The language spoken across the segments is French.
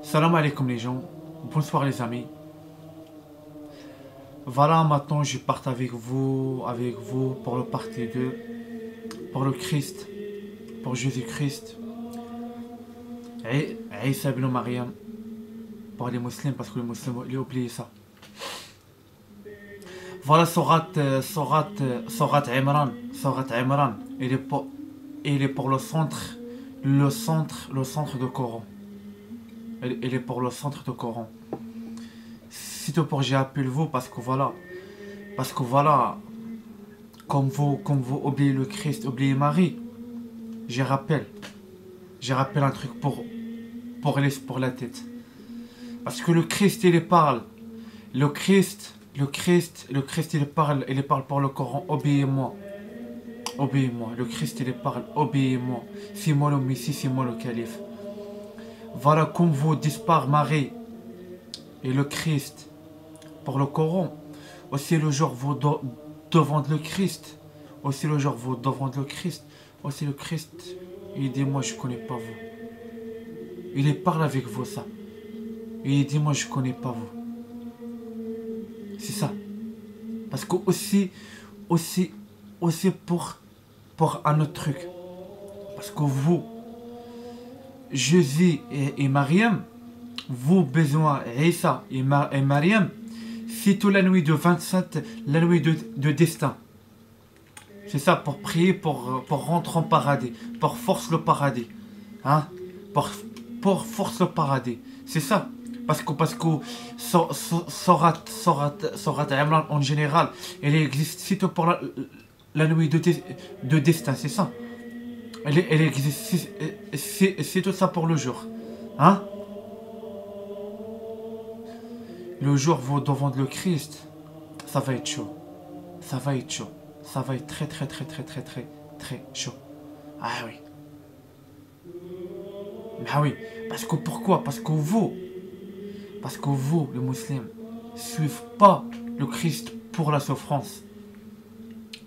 Salam alaikum les gens, bonsoir les amis. Voilà, maintenant je part avec vous pour le partie 2, pour le Christ, pour Jésus-Christ, et Isa ibn Maryam, pour les musulmans, parce que les musulmans ils ont oublié ça. Voilà, Sorat Imran, il est pour le centre du Coran. Il est pour le centre du Coran. C'est tout pour j'ai appelé vous parce que voilà, comme vous oubliez le Christ, oubliez Marie, je rappelle un truc pour la tête. Parce que le Christ il parle, le Christ il parle pour le Coran, obéis-moi, le Christ il parle, obéis-moi, c'est moi le Messie, c'est moi le calife. Voilà, comme vous disparaît Marie et le Christ pour le Coran, aussi le jour vous devant le Christ, aussi le Christ, il dit moi je connais pas vous. Il parle avec vous ça. Il dit moi je connais pas vous. C'est ça. Parce que aussi pour un autre truc. Parce que vous, Jésus et Mariam, vous besoin Isa et Mariam, c'est toute la nuit de 27, la nuit de destin. C'est ça, pour prier, pour rentrer en paradis, pour force le paradis. Hein? Pour force le paradis. C'est ça. Parce que Sorat Imran en général, elle existe c'est pour la nuit de destin, c'est ça. Elle existe, c'est tout ça pour le jour. Hein? Le jour vous devant le Christ, ça va être chaud. Ça va être chaud. Ça va être très chaud. Ah oui. Ah oui. Parce que pourquoi? Parce que vous, les musulmans, suivez pas le Christ pour la souffrance.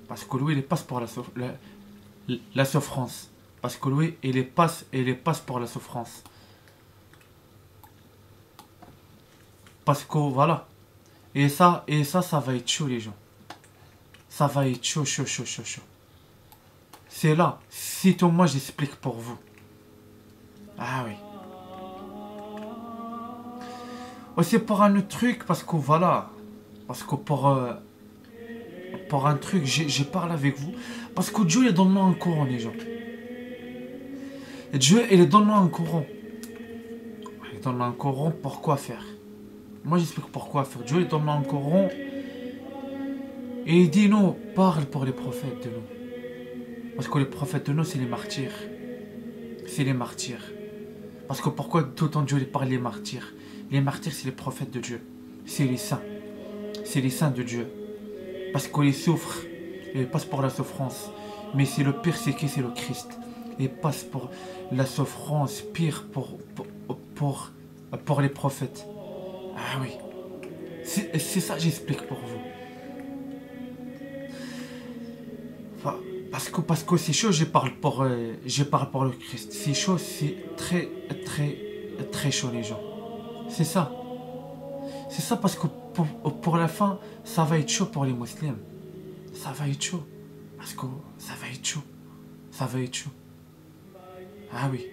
Parce que lui, il passe pour la souffrance. Parce que lui, il passe pour la souffrance. Parce que voilà. Et ça va être chaud les gens. Ça va être chaud. C'est là. Si tout moi j'explique pour vous. Ah oui. Aussi pour un autre truc, parce que voilà. Parce que pour un truc, j'ai parlé avec vous. Parce que Dieu, il donne-nous un courant, les gens. Dieu, il donne-nous un courant. Il donne un courant, pourquoi faire? Moi, j'explique pourquoi faire. Dieu, il donne un courant. Et il dit, non, parle pour les prophètes de nous. Parce que les prophètes de nous, c'est les martyrs. C'est les martyrs. Parce que pourquoi tout le temps Dieu il parle des martyrs? Les martyrs, c'est les prophètes de Dieu. C'est les saints. C'est les saints de Dieu. Parce qu'ils souffrent. Ils passent pour la souffrance. Mais c'est le pire, c'est qui? C'est le Christ. Il passe pour la souffrance pire pour les prophètes. Ah oui. C'est ça que j'explique pour vous. Enfin, parce que c'est chaud, je parle pour le Christ. C'est chaud, c'est très chaud les gens. C'est ça. C'est ça parce que pour la fin, ça va être chaud pour les musulmans. Ça va être chaud. Parce que ça va être chaud. Ça va être chaud. Ah oui.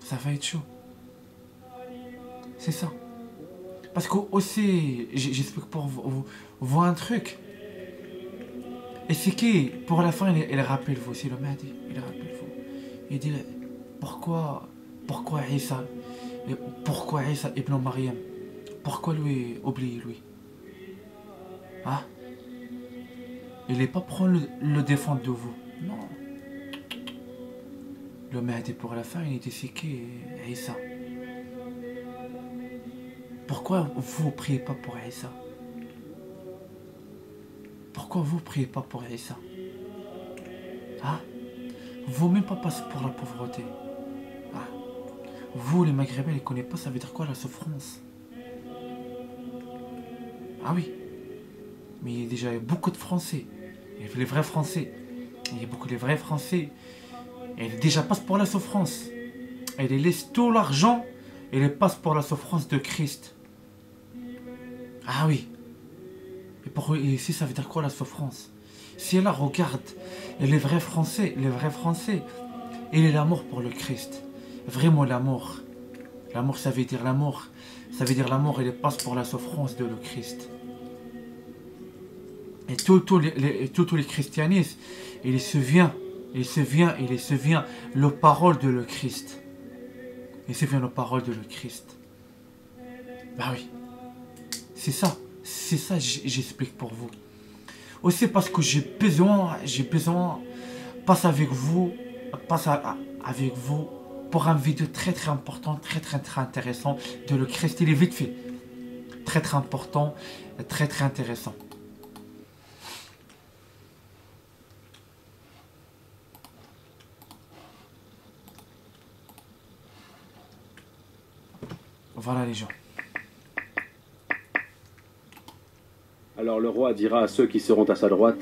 Ça va être chaud. C'est ça. Parce que aussi, j'explique pour vous un truc. Et c'est qui, pour la fin, il rappelle vous, c'est le Mahdi, il rappelle vous. Il dit, pourquoi Isa ibn Maryam, pourquoi lui, oublier lui? Hein? Il n'est pas prendre le défendre de vous, non. Le Mahdi, pour la fin, il dit, c'est qui Isa? Pourquoi vous ne priez pas pour Isa? Pourquoi vous ne priez pas pour Isa? Hein? Vous même pas passer pour la pauvreté. Hein? Vous, les Maghrébins, ne connaissez pas, ça veut dire quoi la souffrance? Ah oui. Mais il y a déjà beaucoup de Français. Il y a les vrais Français. Il y a beaucoup de vrais Français. Et ils déjà passent pour la souffrance. Et ils laissent tout l'argent et elle passe pour la souffrance de Christ. Ah oui. Et ici, ça veut dire quoi la souffrance? Si elle regarde, et les vrais Français, il est l'amour pour le Christ. Vraiment l'amour. L'amour, ça veut dire l'amour. Ça veut dire l'amour, il passe pour la souffrance de le Christ. Et tous les christianismes, il se vient le parole de le Christ. Il se vient le parole de le Christ. Bah oui. C'est ça, j'explique pour vous. Aussi parce que j'ai besoin, passe avec vous pour un vidéo très très important, très très très intéressant de le Christ. Il est vite fait. Très très important, très très intéressant. Voilà les gens. Alors le roi dira à ceux qui seront à sa droite,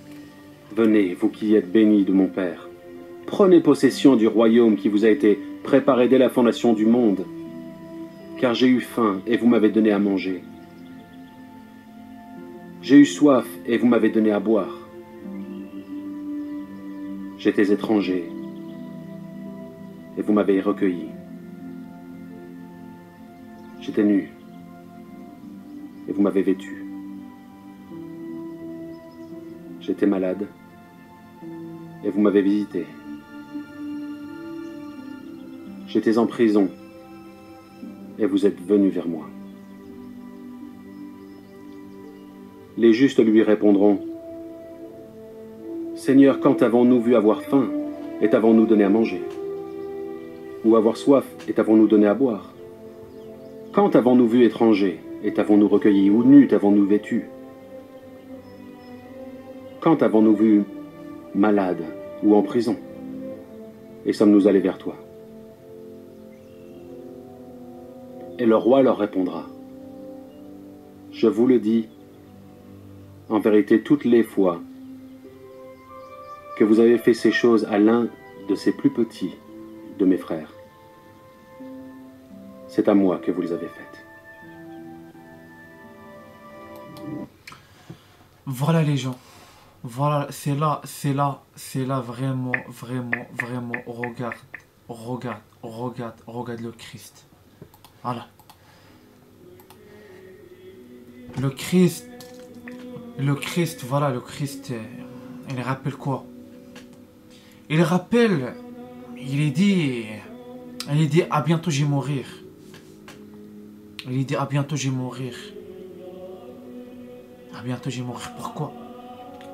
« Venez, vous qui êtes bénis de mon Père, prenez possession du royaume qui vous a été préparé dès la fondation du monde, car j'ai eu faim et vous m'avez donné à manger. J'ai eu soif et vous m'avez donné à boire. J'étais étranger et vous m'avez recueilli. J'étais nu et vous m'avez vêtu. J'étais malade et vous m'avez visité. J'étais en prison et vous êtes venus vers moi. » Les justes lui répondront, « Seigneur, quand avons-nous vu avoir faim et t'avons-nous donné à manger? Ou avoir soif et t'avons-nous donné à boire? Quand avons-nous vu étranger et t'avons-nous recueilli? Ou nu t'avons-nous vêtu? Quand avons-nous vu malade ou en prison et sommes-nous allés vers toi? » Et le roi leur répondra, « Je vous le dis, en vérité, toutes les fois que vous avez fait ces choses à l'un de ces plus petits de mes frères, c'est à moi que vous les avez faites. » Voilà les gens. Voilà, c'est là, vraiment, regarde le Christ. Voilà. Le Christ, voilà, le Christ, il rappelle quoi? Il rappelle, il dit, à bientôt je vais mourir. Il dit, à bientôt je vais mourir. À bientôt je vais mourir. Pourquoi?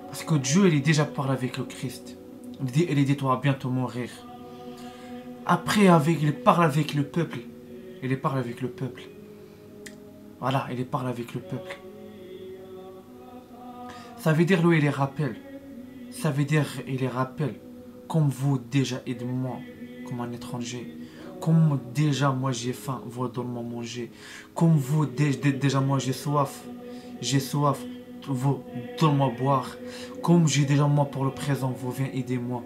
Parce que Dieu, il est déjà parlé avec le Christ. Il dit, toi, à bientôt mourir. Après, il parle avec le peuple. Il parle avec le peuple. Voilà, il parle avec le peuple. Ça veut dire, lui, il les rappelle. Ça veut dire, il les rappelle. Comme vous, déjà, aidez-moi, comme un étranger. Comme déjà, moi, j'ai faim, vous donnez-moi manger. Comme vous, déjà, moi, j'ai soif, vous donnez-moi boire. Comme j'ai déjà, moi, pour le présent, vous venez aider-moi.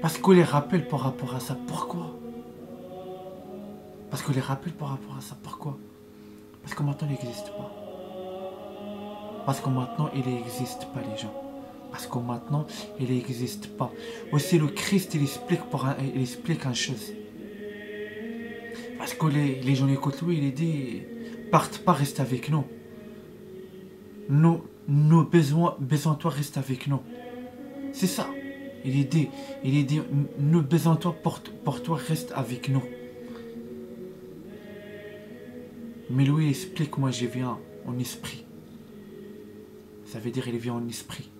Parce que les rappelle par rapport à ça. Pourquoi? Parce que les rappelle par rapport à ça. Pourquoi? Parce que maintenant, il n'existe pas. Parce que maintenant, il n'existe pas, les gens. Parce que maintenant, il n'existe pas. Aussi, le Christ, il explique une chose. Parce que les gens écoutent lui, il dit, parte pas, reste avec nous. Nos besoins, toi, reste avec nous. C'est ça. Il dit, nos besoins, toi, pour toi, reste avec nous. Mais lui, il explique, moi, je viens en esprit. Ça veut dire, il vient en esprit.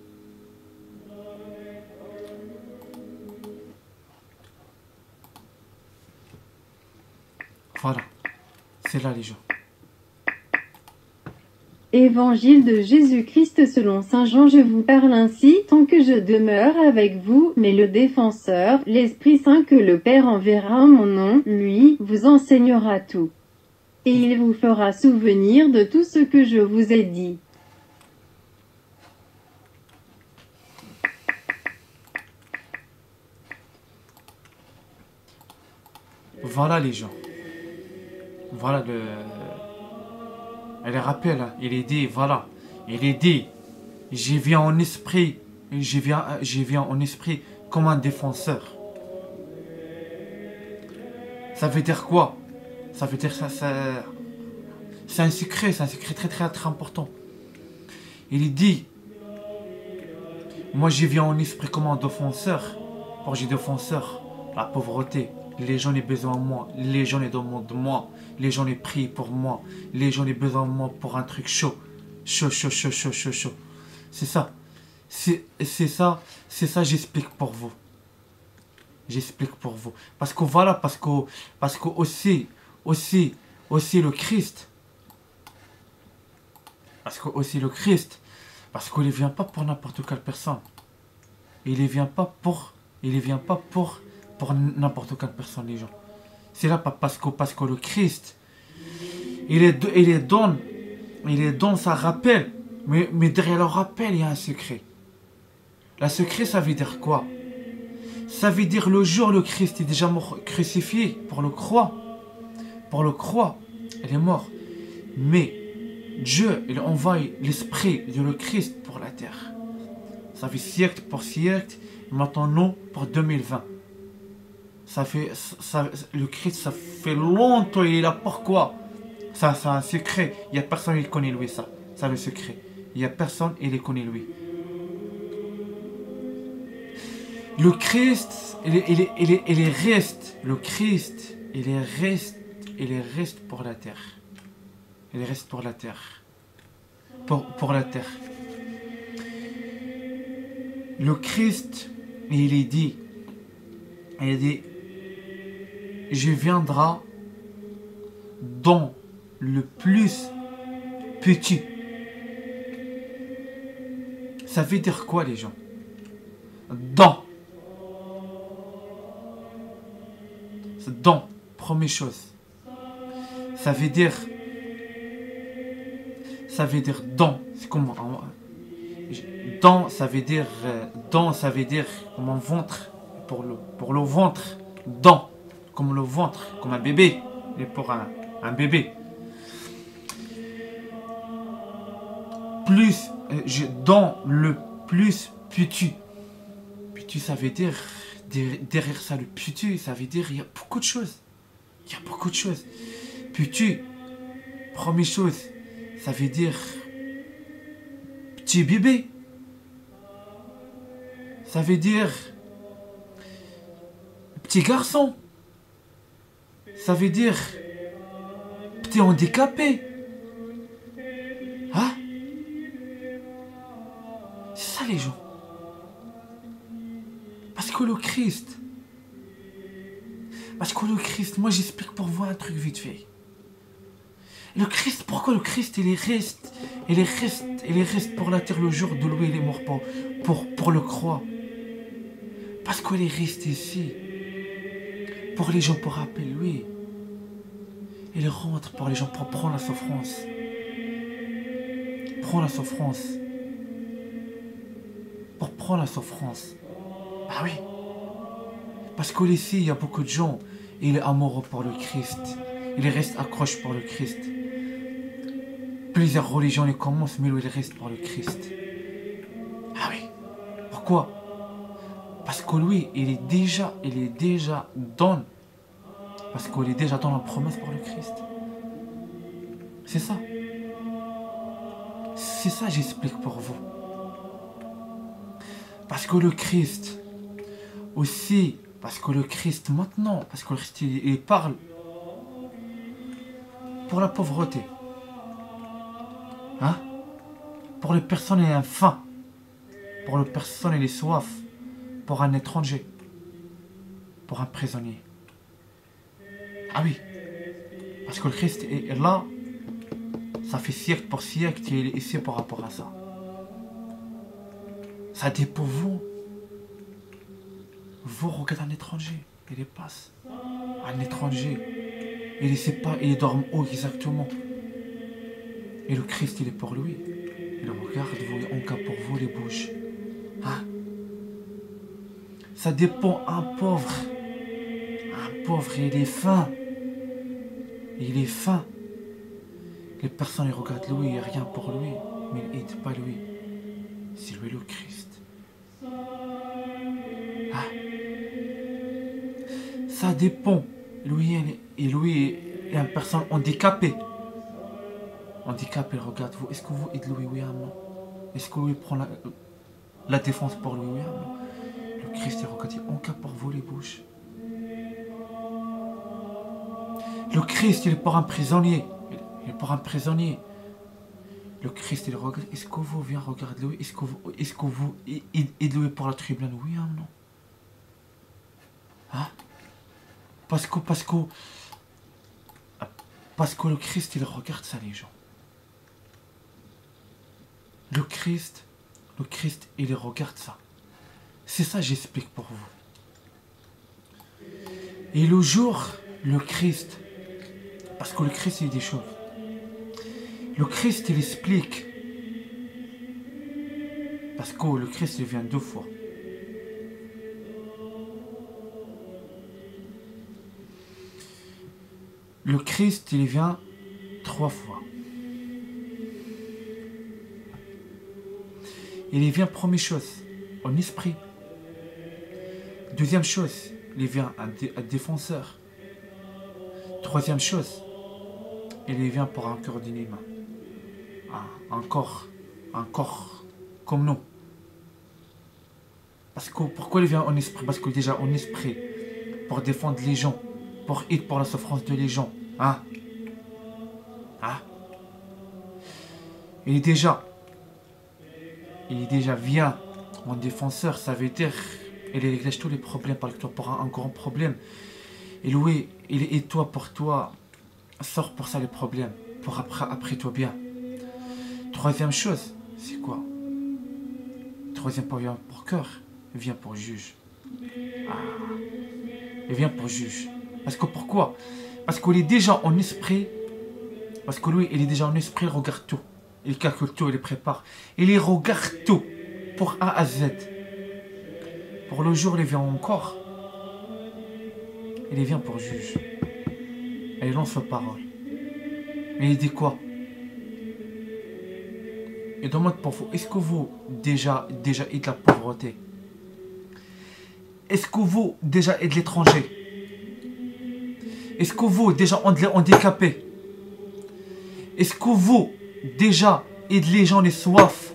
Voilà. C'est là, les gens. Évangile de Jésus-Christ selon saint Jean. Je vous parle ainsi, tant que je demeure avec vous, mais le défenseur, l'Esprit Saint que le Père enverra en mon nom, lui, vous enseignera tout. Et il vous fera souvenir de tout ce que je vous ai dit. Voilà les gens. Voilà le... Elle rappelle, hein, il est dit, voilà. Il est dit, j'y viens en esprit, j'y viens en esprit comme un défenseur. Ça veut dire quoi? Ça veut dire ça c'est un secret très très très important. Il est dit, moi j'y viens en esprit comme un défenseur. Pour j'ai défenseur, la pauvreté. Les gens ont besoin de moi, les gens ont demandent de moi, les gens ont prient pour moi, les gens ont besoin de moi pour un truc chaud. Chaud. C'est ça. C'est ça, j'explique pour vous. J'explique pour vous. Parce que voilà, parce que aussi le Christ. Parce que aussi le Christ. Parce qu'il ne vient pas pour n'importe quelle personne. Il ne vient pas pour n'importe quelle personne, les gens. C'est là parce que le Christ, il est dans sa rappel. Mais derrière le rappel, il y a un secret. Le secret, ça veut dire quoi? Ça veut dire le jour où le Christ est déjà mort, crucifié pour le croix. Pour le croix, il est mort. Mais Dieu, il envoie l'esprit de le Christ pour la terre. Ça fait siècle pour siècle, maintenant pour 2020. Le Christ, ça fait longtemps, il est là. Pourquoi? Ça, c'est un secret. Il n'y a personne qui connaît lui ça. C'est le secret. Il n'y a personne qui connaît lui. Le Christ, il reste. Le Christ, il reste pour la terre. Il reste pour la terre. Pour la terre. Le Christ, il dit, je viendrai dans le plus petit. Ça veut dire quoi, les gens? Dans, première chose. Ça veut dire dans. C'est comme dans, ça veut dire comme un ventre. Pour le ventre. Dans. Comme le ventre. Comme un bébé. Et pour un bébé. Plus. Dans le plus petit. Petit, ça veut dire. Derrière ça, le petit, ça veut dire il y a beaucoup de choses. Petit. Première chose. Ça veut dire. Petit bébé. Ça veut dire petit garçon. Ça veut dire petit handicapé. Hein? C'est ça les gens. Parce que le Christ, moi j'explique pour vous un truc vite fait. Le Christ, pourquoi le Christ il reste pour la terre le jour de lui il est mort pour le croix. Parce qu'il est resté ici. Pour les gens, pour rappeler lui. Il rentre pour les gens, pour prendre la souffrance. Pour prendre la souffrance. Ah oui. Parce qu'ici, il y a beaucoup de gens. Il est amoureux pour le Christ. Il reste accroché pour le Christ. Plusieurs religions les commencent, mais lui, il reste pour le Christ. Ah oui. Pourquoi? Parce que lui, il est déjà dans. Parce qu'il est déjà dans la promesse pour le Christ. C'est ça. C'est ça, j'explique pour vous. Parce que le Christ, aussi, parce que le Christ maintenant, parce que le Christ, il parle pour la pauvreté. Hein? Pour les personnes et un faim. Pour les personnes et les soif. Pour un étranger. Pour un prisonnier. Ah oui. Parce que le Christ est là. Ça fait siècle pour siècle qu'il est ici par rapport à ça. Ça dépend vous. Vous regardez un étranger. Il y passe. Un étranger. Il ne sait pas, il dort où exactement. Et le Christ, il est pour lui. Il regarde, vous, en cas pour vous, les bouches. Hein? Ça dépend un pauvre. Un pauvre, il est faim. Il est faim. Les personnes ils regardent lui, il n'y a rien pour lui. Mais ils n'aident pas lui. C'est lui le Christ. Ah. Ça dépend. Lui et lui est une personne handicapée. Handicapé, il regarde vous. Est-ce que vous aidez lui, oui ou non? Est-ce que lui prend la défense pour lui, oui ou non? Le Christ, il regarde, on cas pour vous les bouches. Le Christ, il est pour un prisonnier. Il est pour un prisonnier. Le Christ, il regarde. Est-ce que vous venez regarder lui? Est-ce que vous aidez lui pour la tribune? Oui ou non? Hein? Parce que le Christ, il regarde ça, les gens. Le Christ, il regarde ça. C'est ça, j'explique pour vous. Et le jour, le Christ, parce que le Christ, il dit des choses. Le Christ, il explique. Parce que le Christ, il vient 2 fois. Le Christ, il vient 3 fois. Il vient, première chose, en esprit. Deuxième chose, il vient un défenseur. Troisième chose, il vient pour un cœur d'un humain. Un corps comme nous. Parce que pourquoi il vient en esprit? Parce que déjà en esprit, pour défendre les gens, pour aider pour la souffrance de les gens. Hein? Il est déjà vient en défenseur, ça veut dire il règle tous les problèmes parce que toi pour un grand problème. Et lui, il est toi pour toi, sort pour ça les problèmes, pour après toi bien. Troisième chose, c'est quoi? Troisième point vient pour cœur, il vient pour juge. Il vient pour juge. Parce que pourquoi? Parce qu'il est déjà en esprit. Parce que lui, il est déjà en esprit, il regarde tout. Il calcule tout, il les prépare. Il regarde tout. Pour A à Z. Pour le jour, il vient encore. Il vient pour juge. Et il lance sa parole. Mais il dit quoi? Il demande pour vous, est-ce que vous déjà êtes la pauvreté? Est-ce que vous déjà êtes l'étranger? Est-ce que vous déjà êtes handicapé? Est-ce que vous déjà aidez les gens les soifs?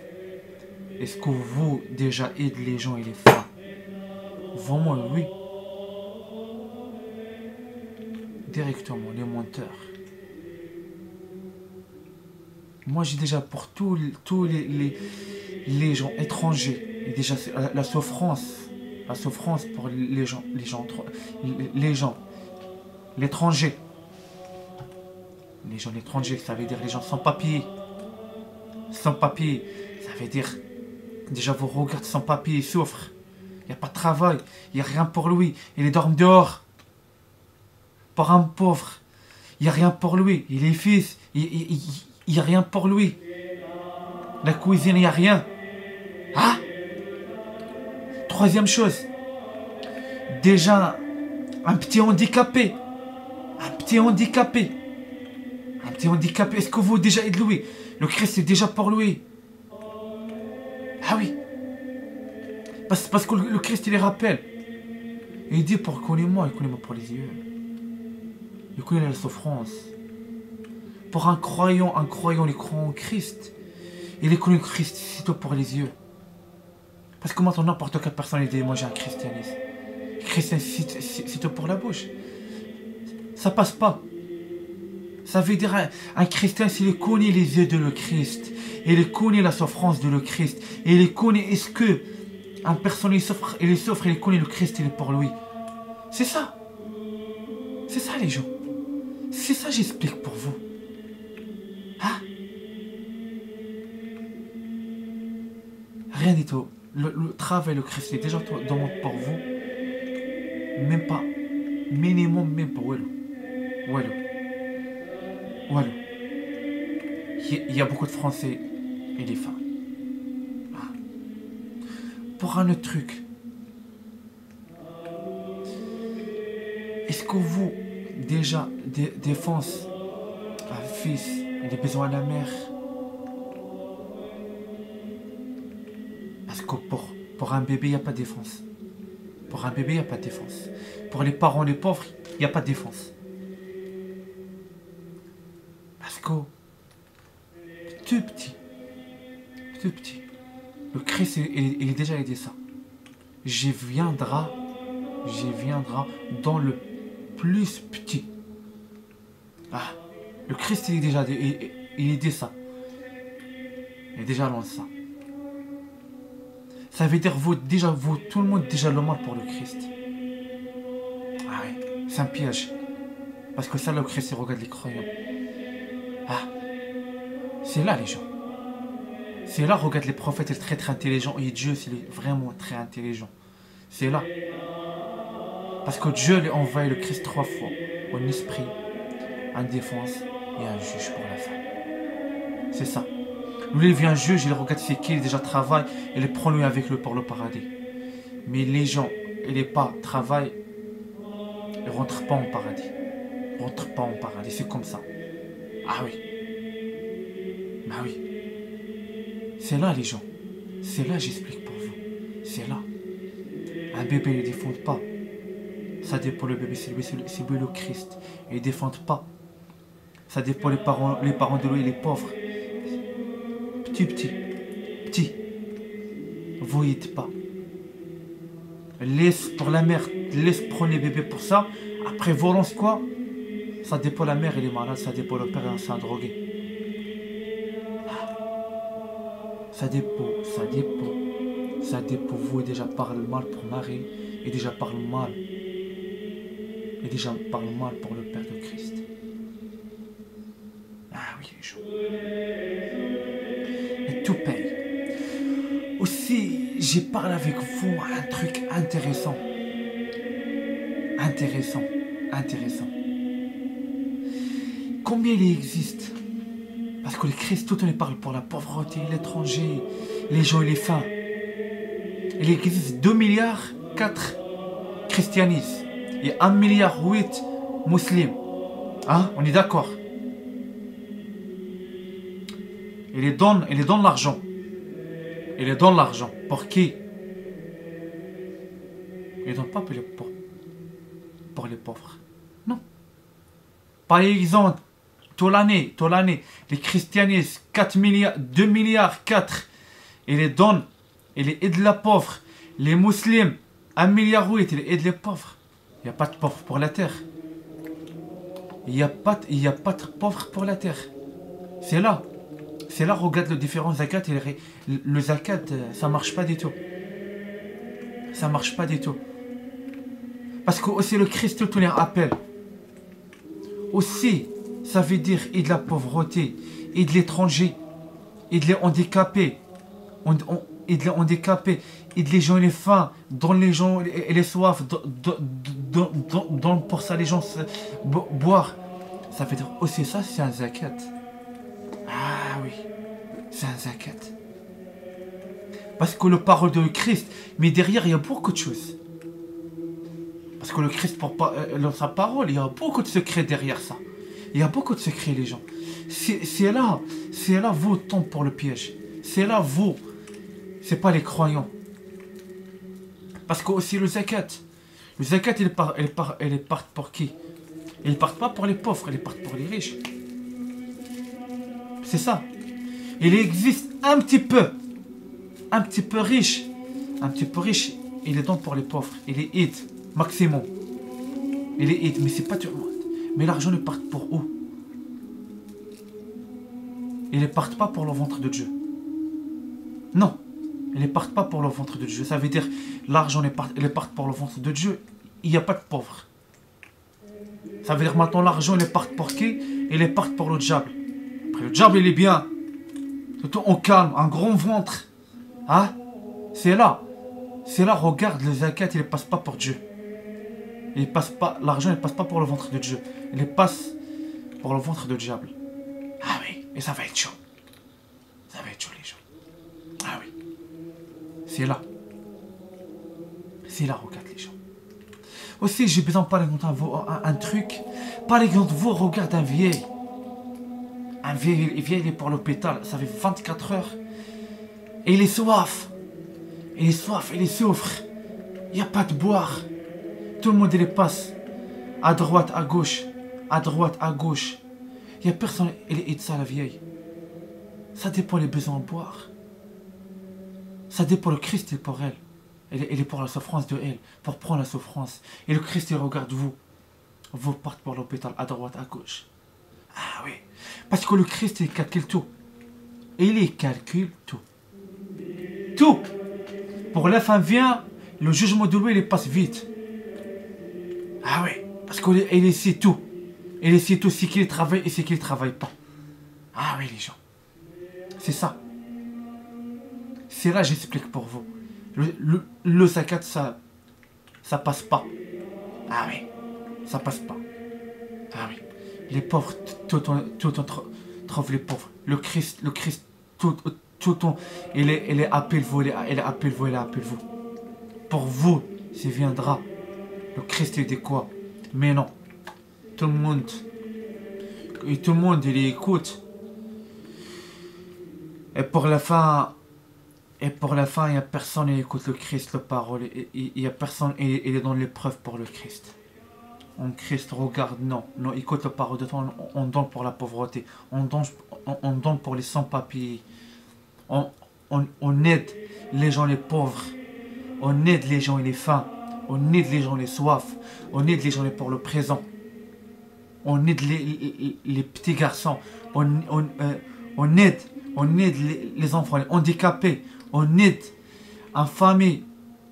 Est-ce que vous déjà aidez les gens et les femmes? Vraiment oui. Directement, les menteurs. Moi j'ai déjà pour tous les gens étrangers, et déjà la souffrance pour les gens, l'étranger. Les gens étrangers, ça veut dire les gens sans papier. Sans papier, ça veut dire, déjà vous regardez sans papier, ils souffrent. Il n'y a pas de travail, il n'y a rien pour lui, il dorme dehors. Pour un pauvre, il n'y a rien pour lui, il est fils, il n'y a rien pour lui. La cuisine, il n'y a rien. Ah! Troisième chose, déjà un petit handicapé. Un petit handicapé. Est-ce que vous déjà aidez lui? Le Christ est déjà pour lui. Ah oui. Parce que le Christ il les rappelle. Et il dit pour connais-moi, il connaît-moi pour les yeux. Il connaît la souffrance. Pour un croyant, il croit en Christ. Il connaît le Christ, c'est tout pour les yeux. Parce que maintenant, n'importe quelle personne dit moi j'ai un christianisme. Le christianisme, c'est tout pour la bouche. Ça passe pas. Ça veut dire un chrétien, s'il connaît les yeux de le Christ, il connaît la souffrance de le Christ, et il connaît est-ce que un personne il souffre, il connaît le Christ, il est pour lui. C'est ça. C'est ça les gens. C'est ça j'explique pour vous. Hein? Rien du tout. Le travail, le Christ est déjà demande pour vous. Même pas. Minimum, même pas. Voilà. Il y a beaucoup de Français et des femmes. Ah. Pour un autre truc. Est-ce que vous, déjà, défense, un fils, il a besoin de la mère? Parce que pour un bébé, il n'y a pas de défense. Pour un bébé, il n'y a pas de défense. Pour les parents, les pauvres, il n'y a pas de défense. Parce que, tout petit, le Christ, il est déjà aidé ça. J'y viendra dans le plus petit. Ah, le Christ, il est déjà il aidé ça. Il est déjà dans ça. Ça veut dire vous, tout le monde déjà le mal pour le Christ. Ah oui, c'est un piège. Parce que ça, le Christ, il regarde les croyants. Ah, c'est là les gens. C'est là, regarde les prophètes, ils sont très très intelligents. Et Dieu, c'est vraiment très intelligent. C'est là. Parce que Dieu a envoyé le Christ 3 fois. En esprit, en défense et un juge pour la femme. C'est ça. Lui, il vient juge, il regarde c'est qui, il déjà travaille, il les prend lui avec lui pour le paradis. Mais les gens, ils n'est pas travail, ils ne rentrent pas en paradis. Ils ne rentrent pas en paradis, c'est comme ça. Ah oui. Bah oui. C'est là les gens. C'est là j'explique pour vous. C'est là. Un bébé ne défend pas. Ça dépend le bébé, c'est lui le Christ. Ils ne défendent pas. Ça dépend les parents de lui, les pauvres. Petit. Vous n'êtes pas. Laisse pour la mère, laisse prendre les bébés pour ça. Après, vous lance quoi? Ça dépend la mère, elle est malade. Ça dépend le père, c'est un drogué. Ça dépend. Vous déjà parle mal pour Marie. Et déjà parle mal. Pour le Père de Christ. Ah oui, les gens. Et tout paye. Aussi, j'ai parlé avec vous un truc intéressant. Combien il existe? Parce que les Christ, tout on les parle pour la pauvreté, l'étranger, les gens et les faim. Il existe 2 milliards 4 christianisme et 1 milliard 8 musulmans. Hein? On est d'accord? Il les donne l'argent. Il les donne l'argent. Pour qui? Il ne donne pas pour les pauvres. Non. Par exemple, toute l'année, les christianistes, 2 milliards 4, il les donne, il les aide les pauvres. Les musulmans, 1 milliard 8, il aide les pauvres. Il n'y a pas de pauvres pour la terre. Il n'y a pas de pauvres pour la terre. C'est là. Regarde le différent zakat. Le zakat, ça marche pas du tout. Parce que aussi le Christ tout les rappelle. Aussi, ça veut dire aide la pauvreté, aide l'étranger, aide les handicapés, aide les gens et les faim, donne les gens et les soifs, donne pour ça les gens boire. Ça veut dire aussi ça, c'est un zakat. Ah oui, c'est un zakat. Parce que le parole de Christ, mais derrière il y a beaucoup de choses. Parce que le Christ, dans sa parole, il y a beaucoup de secrets derrière ça. Il y a beaucoup de secrets, les gens. C'est là vous tombez pour le piège. C'est là vous. C'est pas les croyants. Parce que aussi le zakat, il part pour qui? Il part pas pour les pauvres, il part pour les riches. C'est ça. Il existe un petit peu riche, il est donc pour les pauvres. Il est aide, maximum. Il est aide, mais c'est pas tout le monde. Mais l'argent ne part pour où? Il ne part pas pour le ventre de Dieu. Non, il ne part pas pour le ventre de Dieu. Ça veut dire l'argent il part pour le ventre de Dieu. Il n'y a pas de pauvres. Ça veut dire maintenant l'argent il part pour qui? Il est part pour le diable. Après le diable il est bien. Surtout on calme, un grand ventre. Hein? C'est là, regarde, le zakat, il ne passe pas pour Dieu. L'argent, il ne passe pas pour le ventre de Dieu. Il passe pour le ventre du diable. Ah oui, et ça va être chaud. Ça va être chaud, les gens. Ah oui. C'est là, regarde les gens. Aussi, j'ai besoin, par exemple, un truc. Par exemple, vous regardez un vieil. Un vieil, il est pour l'hôpital. Ça fait 24 heures. Et il est soif. Il est soif, il souffre. Il n'y a pas de boire. Tout le monde, il passe. À droite, à gauche. À droite, à gauche. Il n'y a personne, il est ça, la vieille. Ça dépend des besoins de boire. Ça dépend le Christ est pour elle. Elle est pour la souffrance de elle. Pour prendre la souffrance. Et le Christ, il regarde vous. Vous partez pour l'hôpital, à droite, à gauche. Ah oui. Parce que le Christ, il calcule tout. Il calcule tout. Tout. Pour la fin vient, le jugement de lui, il passe vite. Ah oui. Parce qu'il sait tout. Il sait tout, c'est qu'il travaille et c'est qu'il ne travaille pas. Ah oui, les gens. C'est ça. C'est là, j'explique pour vous. Le zakat, ça passe pas. Ah oui. Ça passe pas. Ah oui. Les pauvres, tout trouve les pauvres. Le Christ, tout il est appel vous, il est appel vous. Pour vous, s'il viendra, le Christ il dit quoi? Mais non. Tout le monde, il écoute. Et pour la fin, il n'y a personne qui écoute le Christ, la parole. Il n'y a personne, il est dans l'épreuve pour le Christ. En Christ, regarde, non, écoute la parole de toi, on donne pour la pauvreté, on donne pour les sans-papiers, on aide les gens les pauvres, on aide les gens les faim, on aide les gens les soifs, on aide les gens pour le présent, on aide les petits garçons, on aide les enfants, les handicapés, on aide en famille,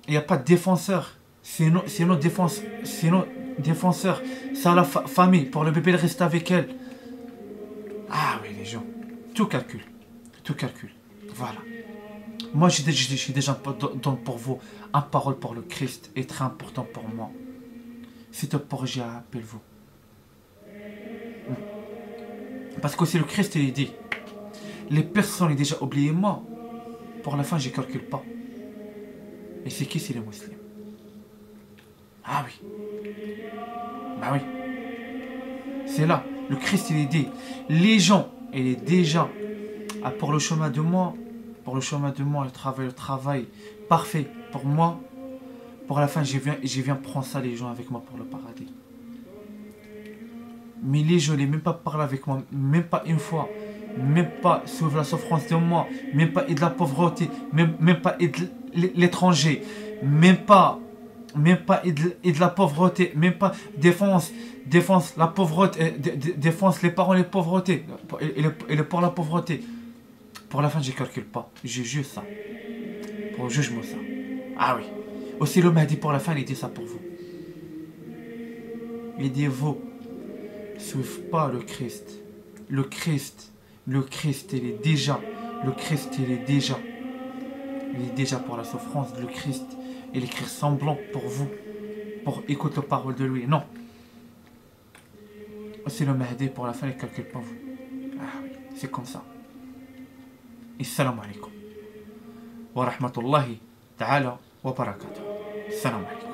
il n'y a pas de défenseur, c'est nos défenseurs, c'est à la famille, pour le bébé, il reste avec elle. Ah oui, les gens, tout calcul, voilà. Moi, j'ai déjà pour vous une parole pour le Christ, est très important pour moi. C'est un projet, appelle-vous. Parce que c'est le Christ, il dit, les personnes ont déjà oublié moi, pour la fin, je ne calcule pas. Et c'est qui? C'est les musulmans. Ah oui. Bah oui. C'est là. Le Christ, il dit, les gens, il est déjà pour le chemin de moi, le travail parfait pour moi. Pour la fin, je viens prendre ça, les gens avec moi pour le paradis. Mais les gens, ils même pas parlé avec moi, même pas une fois, même pas sur la souffrance de moi, même pas de la pauvreté, même pas de l'étranger, même pas de la pauvreté, même pas défense la pauvreté, défense les parents, les pauvretés, et pour la pauvreté. Pour la fin, je ne calcule pas, je juge ça. Pour juge-moi ça. Ah oui. Aussi, l'homme a dit pour la fin, il dit ça pour vous. Il dit, vous, ne suivez pas le Christ. Le Christ, il est déjà. Le Christ, il est déjà pour la souffrance. Le Christ, il écrit semblant pour vous. Pour écouter la parole de lui. Non. Aussi, le Mahdi, pour la fin, il ne calcule pas vous. Ah oui, c'est comme ça. السلام عليكم ورحمة الله تعالى وبركاته. السلام عليكم.